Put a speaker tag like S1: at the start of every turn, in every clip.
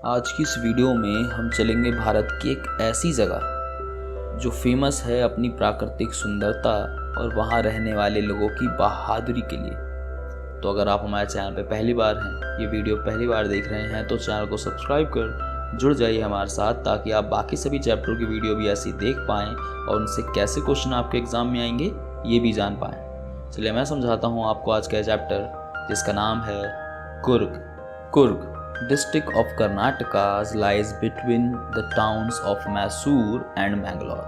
S1: आज की इस वीडियो में हम चलेंगे भारत की एक ऐसी जगह जो फेमस है अपनी प्राकृतिक सुंदरता और वहाँ रहने वाले लोगों की बहादुरी के लिए। तो अगर आप हमारे चैनल पर पहली बार हैं, ये वीडियो पहली बार देख रहे हैं, तो चैनल को सब्सक्राइब कर जुड़ जाइए हमारे साथ, ताकि आप बाकी सभी चैप्टरों की वीडियो भी ऐसी देख पाएँ और उनसे कैसे क्वेश्चन आपके एग्जाम में आएंगे ये भी जान पाएँ। चलिए मैं समझाता हूँ आपको आज का चैप्टर, जिसका नाम है Coorg. Coorg district of Karnataka lies between the towns of Mysore and Mangalore।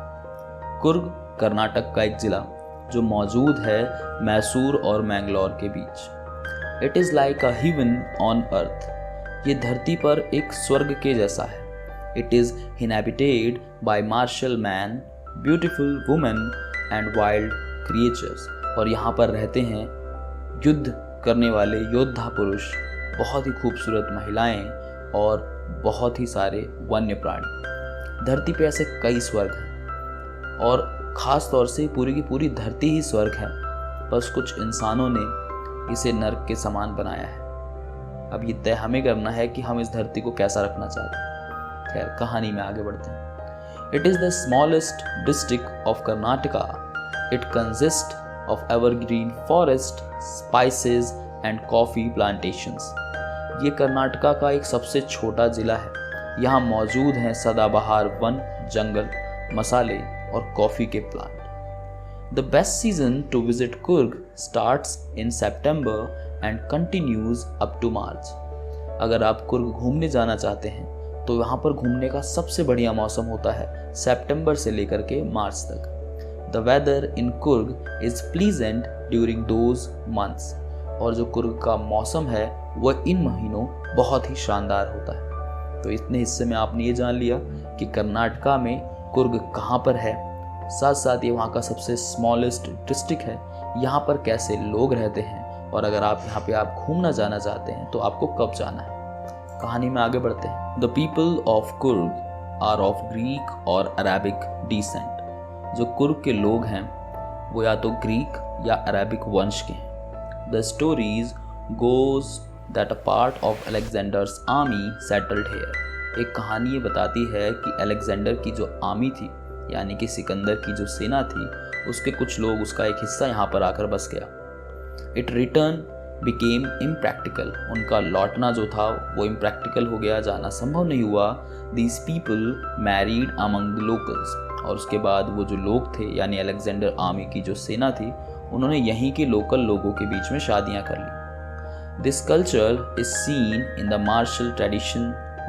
S1: Coorg Karnataka का एक जिला जो मौजूद है मैसूर और मैंगलोर के बीच। It is like a heaven on earth। ये धरती पर एक स्वर्ग के जैसा है। It is inhabited by martial man, beautiful women and wild creatures। और यहाँ पर रहते हैं युद्ध करने वाले योद्धा पुरुष, बहुत ही खूबसूरत महिलाएं और बहुत ही सारे वन्य प्राणी। धरती पे ऐसे कई स्वर्ग हैं और ख़ास तौर से पूरी की पूरी धरती ही स्वर्ग है, बस कुछ इंसानों ने इसे नर्क के समान बनाया है। अब ये तय हमें करना है कि हम इस धरती को कैसा रखना चाहते हैं। खैर, कहानी में आगे बढ़ते हैं। It is the smallest district of Karnataka. It consist of evergreen forest, spices and coffee plantations. ये कर्नाटका का एक सबसे छोटा ज़िला है। यहाँ मौजूद हैं सदाबहार वन, जंगल, मसाले और कॉफ़ी के plant. The best season to visit Coorg starts in September and continues up to March. अगर आप कुर्ग घूमने जाना चाहते हैं तो यहाँ पर घूमने का सबसे बढ़िया मौसम होता है सितंबर से लेकर के मार्च तक। The weather in Coorg is pleasant during those months. और जो कुर्ग का मौसम है वह इन महीनों बहुत ही शानदार होता है। तो इतने हिस्से में आपने ये जान लिया कि कर्नाटका में कुर्ग कहाँ पर है, साथ साथ ये वहाँ का सबसे स्मॉलेस्ट डिस्ट्रिक्ट है, यहाँ पर कैसे लोग रहते हैं, और अगर आप यहाँ पे आप घूमना जाना चाहते हैं तो आपको कब जाना है। कहानी में आगे बढ़ते हैं। The people of Coorg are of Greek और अरेबिक डिसेंट। जो कुर्ग के लोग हैं वो या तो ग्रीक या अरेबिक वंश के हैं। The stories goes that a part of Alexander's army settled here। एक कहानी ये बताती है कि अलेक्जेंडर की जो आर्मी थी, यानी कि सिकंदर की जो सेना थी, उसके कुछ लोग, उसका एक हिस्सा यहाँ पर आकर बस गया। It return became impractical। उनका लौटना जो था वो impractical हो गया, जाना संभव नहीं हुआ। These people married among the locals। और उसके बाद वो जो लोग थे, यानी अलेक्जेंडर आर्मी की जो सेना थी, उन्होंने यहीं के लोकल लोगों के बीच में शादियां कर ली। This culture is seen in the martial tradition,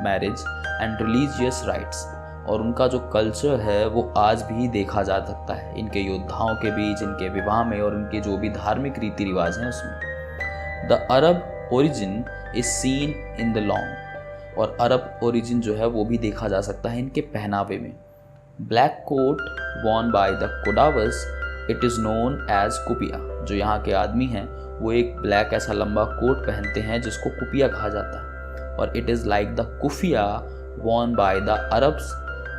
S1: marriage and religious rites. और उनका जो कल्चर है वो आज भी देखा जा सकता है इनके योद्धाओं के बीच, इनके विवाह में और इनके जो भी धार्मिक रीति रिवाज हैं उसमें। The Arab origin is seen in the long. और अरब ओरिजिन जो है वो भी देखा जा सकता है इनके पहनावे में। Black coat worn by the Kodavas, it is known as Kupya. जो यहाँ के आदमी हैं वो एक ब्लैक ऐसा लंबा कोट पहनते हैं जिसको कुपिया कहा जाता है। और it is like the keffiyeh Warne by the Arabs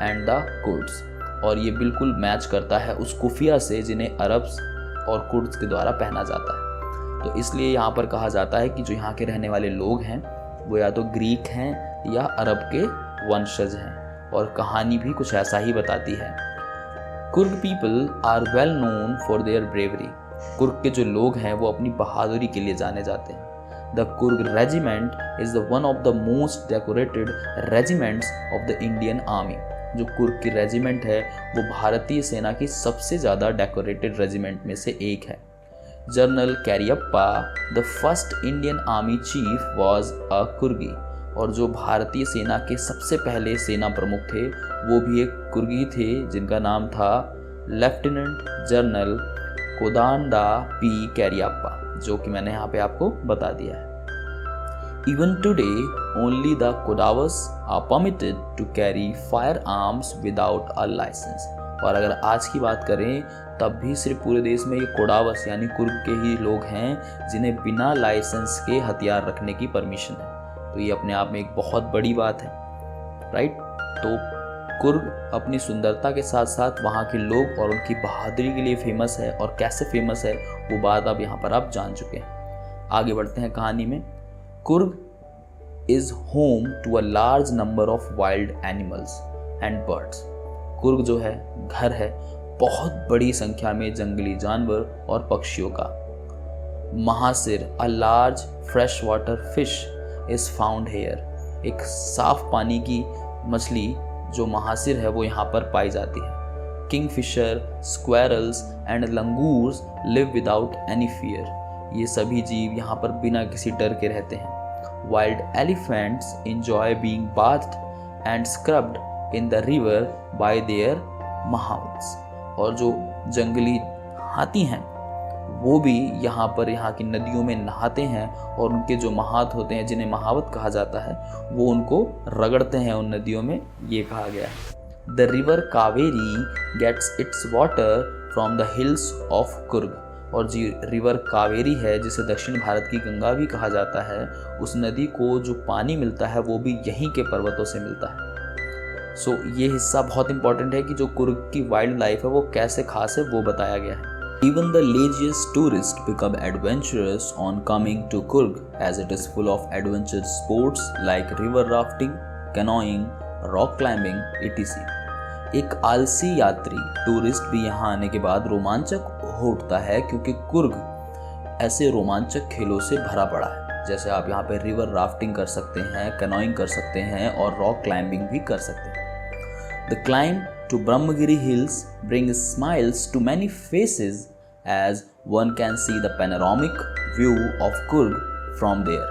S1: and the Kurds. और ये बिल्कुल मैच करता है उस कुफिया से जिन्हें अरब्स और कुर्ड्स के द्वारा पहना जाता है। तो इसलिए यहाँ पर कहा जाता है कि जो यहाँ के रहने वाले लोग हैं वो या तो ग्रीक हैं या अरब के वंशज हैं। और कहानी भी कुछ ऐसा ही बताती है। Coorg people are well known for their bravery. Coorg के जो लोग हैं वो अपनी बहादुरी के लिए जाने जाते हैं। The Coorg regiment is the one of the most decorated regiments of the Indian army. जो कुर्ग की रेजिमेंट है वो भारतीय सेना की सबसे ज़्यादा डेकोरेटेड रेजिमेंट में से एक है। General Cariappa the first Indian army chief was a Coorgi. और जो भारतीय सेना के सबसे पहले सेना प्रमुख थे वो भी एक कुर्गी थे, जिनका नाम था Lieutenant General Kodanda P Cariappa, जो कि मैंने यहाँ पे आपको बता दिया है। Even today only the Kodavas are permitted to carry firearms without a licence. और अगर आज की बात करें तब भी सिर्फ पूरे देश में ये कोडावस यानी कुर्ग के ही लोग हैं जिन्हें बिना लाइसेंस के हथियार रखने की परमिशन है। तो ये अपने आप में एक बहुत बड़ी बात है, राइट। तो कुर्ग अपनी सुंदरता के साथ साथ वहाँ के लोग और उनकी बहादुरी के लिए फेमस है, और कैसे फेमस है वो बात अब यहाँ पर आप जान चुके हैं। आगे बढ़ते हैं कहानी में। Coorg is home to a large number of wild animals and birds. Coorg जो है घर है बहुत बड़ी संख्या में जंगली जानवर और पक्षियों का। महासिर a large freshwater fish is found here. एक साफ पानी की मछली जो महासिर है वो यहाँ पर पाई जाती है। Kingfisher, squirrels and langurs live without any fear. ये सभी जीव यहाँ पर बिना किसी डर के रहते हैं। Wild elephants enjoy being bathed and scrubbed in the river by their mahouts. और जो जंगली हाथी हैं वो भी यहाँ की नदियों में नहाते हैं और उनके जो महात होते हैं जिन्हें महावत कहा जाता है वो उनको रगड़ते हैं उन नदियों में, ये कहा गया है। The river Kaveri gets its water from the hills of Kurg. और जी रिवर कावेरी है जिसे दक्षिण भारत की गंगा भी कहा जाता है, उस नदी को जो पानी मिलता है वो भी यहीं के पर्वतों से मिलता है। सो ये हिस्सा बहुत इंपॉर्टेंट है कि जो कुर्ग की वाइल्ड लाइफ है वो कैसे खास है वो बताया गया है। Even the laziest tourist become adventurous on coming to Kurg as it is full of adventure sports like river rafting, canoeing, rock climbing, etc. एक आलसी यात्री टूरिस्ट भी यहाँ आने के बाद रोमांचक हो उठता है क्योंकि कुर्ग ऐसे रोमांचक खेलों से भरा पड़ा है। जैसे आप यहाँ पे रिवर राफ्टिंग कर सकते हैं, कैनोइंग कर सकते हैं और रॉक क्लाइंबिंग भी कर सकते हैं। The climb to Brahmagiri hills bring smiles to many faces as one can see the panoramic view of Kurg from there.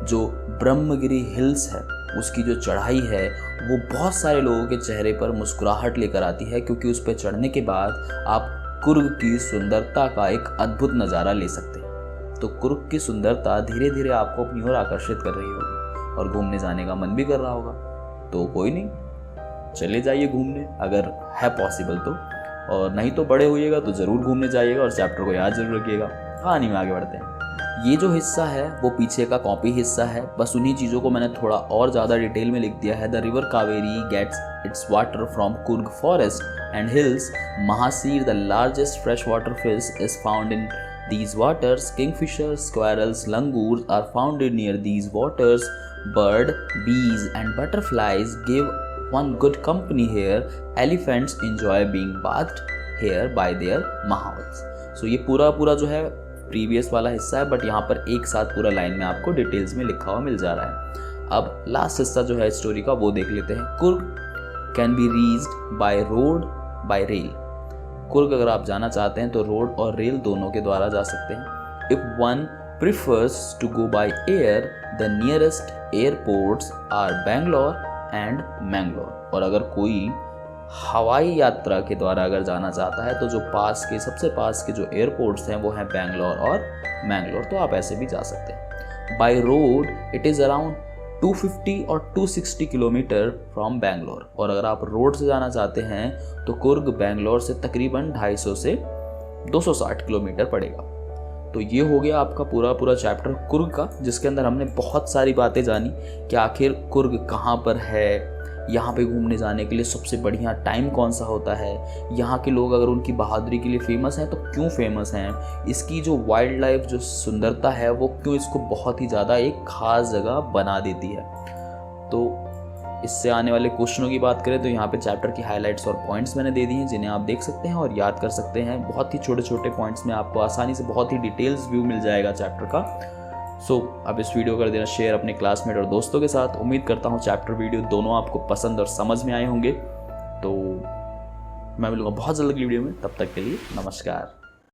S1: जो ब्रह्मगिरी हिल्स है उसकी जो चढ़ाई है वो बहुत सारे लोगों के चेहरे पर मुस्कुराहट लेकर आती है क्योंकि उस पर चढ़ने के बाद आप कुर्ग की सुंदरता का एक अद्भुत नज़ारा ले सकते हैं। तो कुर्ग की सुंदरता धीरे धीरे आपको अपनी ओर आकर्षित कर रही होगी और घूमने जाने का मन भी कर रहा होगा। तो कोई नहीं, चले जाइए घूमने अगर है पॉसिबल तो, और नहीं तो बड़े होइएगा तो ज़रूर घूमने जाइएगा और चैप्टर को याद जरूर रखिएगा। कहानी में आगे बढ़ते हैं। ये जो हिस्सा है वो पीछे का कॉपी हिस्सा है, बस उन्हीं चीज़ों को मैंने थोड़ा और ज़्यादा डिटेल में लिख दिया है। The river Kaveri gets its water from Coorg forest and hills. Mahseer the largest fresh water fish is found in these waters. Kingfishers, squirrels, langurs are found near these waters. Bird, bees and butterflies give one good company here. Elephants enjoy being bathed here by their mahouts. So ये पूरा जो है previous वाला हिस्सा है, but यहाँ पर एक साथ पूरा लाइन में आपको डिटेल्स में लिखा हुआ मिल जा रहा है। अब लास्ट हिस्सा जो है स्टोरी का वो देख लेते हैं। Coorg can be reached by road by rail. Coorg अगर आप जाना चाहते हैं तो रोड और रेल दोनों के द्वारा जा सकते हैं। If one prefers to go by air the nearest airports are Bangalore and Mangalore. और अगर कोई हवाई यात्रा के द्वारा अगर जाना चाहता है तो जो सबसे पास के जो एयरपोर्ट्स हैं वो हैं बेंगलोर और मैंगलोर, तो आप ऐसे भी जा सकते हैं। By road it is around 250 और 260 किलोमीटर फ्रॉम बेंगलोर। और अगर आप रोड से जाना चाहते हैं तो कुर्ग बेंगलोर से तकरीबन 250 से 260 किलोमीटर पड़ेगा। तो ये हो गया आपका पूरा चैप्टर कुर्ग का, जिसके अंदर हमने बहुत सारी बातें जानी कि आखिर कुर्ग कहाँ पर है, यहाँ पे घूमने जाने के लिए सबसे बढ़िया टाइम कौन सा होता है, यहाँ के लोग अगर उनकी बहादुरी के लिए फेमस हैं तो क्यों फेमस हैं, इसकी जो वाइल्ड लाइफ जो सुंदरता है वो क्यों इसको बहुत ही ज़्यादा एक ख़ास जगह बना देती है। तो इससे आने वाले क्वेश्चनों की बात करें तो यहाँ पे चैप्टर की हाइलाइट्स और पॉइंट्स मैंने दे दी हैं जिन्हें आप देख सकते हैं और याद कर सकते हैं। बहुत ही छोटे पॉइंट्स में आपको आसानी से बहुत ही डिटेल्स व्यू मिल जाएगा चैप्टर का। सो अब इस वीडियो कर देना शेयर अपने क्लासमेट और दोस्तों के साथ। उम्मीद करता हूँ चैप्टर वीडियो दोनों आपको पसंद और समझ में आए होंगे। तो मैं मिलूँगा बहुत जल्द अगली वीडियो में, तब तक के लिए नमस्कार।